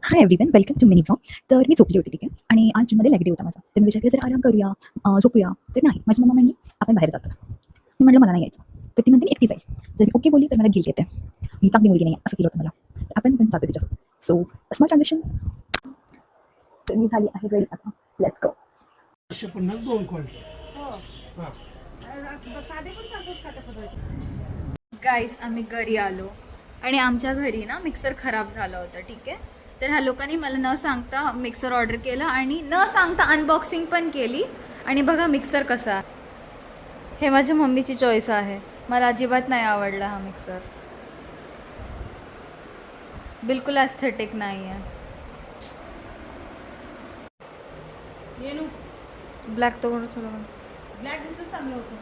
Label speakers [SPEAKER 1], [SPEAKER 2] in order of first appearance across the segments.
[SPEAKER 1] High everyone, welcome to mini vlog. तर मी झोपली होती, ठीक आहे. आणि आज जिममध्ये लेग डे होता माझा. तर मी विचार केला जर आराम करूया, झोपूया. तर नाही, माझी मम्मा म्हणली आपण बाहेर जातो. मी म्हटलं मला नाही यायचं. तर ती म्हणते मी एकटी जाईल. जर मी ओके बोलली तर मला गिल्ट येते, मी चांगली मुलगी नाही असं फील होतं मला. तर आपण पण जातो तिच्यासोबत. So small transition. तर मी झाली आहे रेडी आता. Let's go.
[SPEAKER 2] 152 कॉल. हां.
[SPEAKER 3] गाईस आम्ही घरी आलो आणि आमच्या घरी ना मिक्सर खराब झालं होतं, ठीक आहे. तर ह्या लोकांनी मला न सांगता मिक्सर ऑर्डर केला आणि न सांगता अनबॉक्सिंग पण केली. आणि बघा मिक्सर कसा आहे. हे माझ्या मम्मीची चॉईस आहे, मला अजिबात नाही आवडला हा मिक्सर. बिलकुल ॲस्थेटिक नाही आहे. ब्लॅक तो
[SPEAKER 4] ब्लॅक दिसत चांगलं होतं.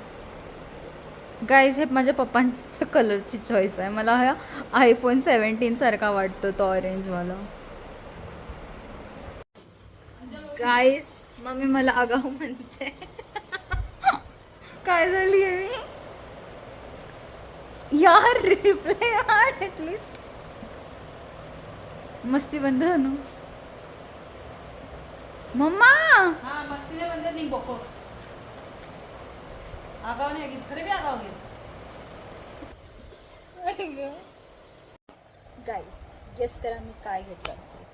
[SPEAKER 3] गाईज हे माझ्या पप्पांच्या कलरची चॉईस आहे. मला हा आयफोन 17 सारखा वाटतो तो ऑरेंज मला. गाईज मम्मी मला आगाऊ म्हणते. काय झाली आहे मी यार, रिप्लाय यार ॲटलिस्ट. मस्ती बंद ना मम्मा.
[SPEAKER 4] हा मस्तीने म्हणजे नाही बको आगाव नाही घेत, खरे बी आगाव घेत.
[SPEAKER 3] गाईज गेस करा मी काय घेतलं असेल.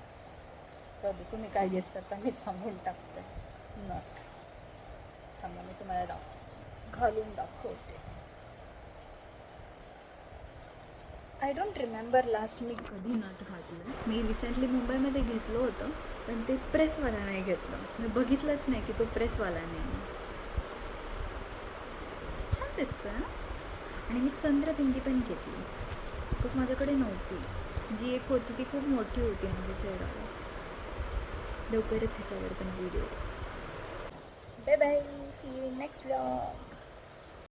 [SPEAKER 3] जाऊ दे, तुम्ही काय गेस करता मी सांगून टाकते. नथ. थांबा मी तुम्हाला घालून दाखवते. आय डोंट रिमेंबर लास्ट मी कधी नथ घातलं. मी रिसेंटली मुंबईमध्ये घेतलं होतं, पण ते प्रेसवाला नाही घेतलं. मी बघितलंच नाही की तो प्रेसवाला नाही. छान दिसतोय ना. आणि मी चंद्रबिंदी पण घेतली, बिकॉज माझ्याकडे नव्हती. जी एक होती ती खूप मोठी होती माझ्या चेहऱ्यावर. लवकरच ह्याच्यावर पण video. Bye bye, see you in next vlog.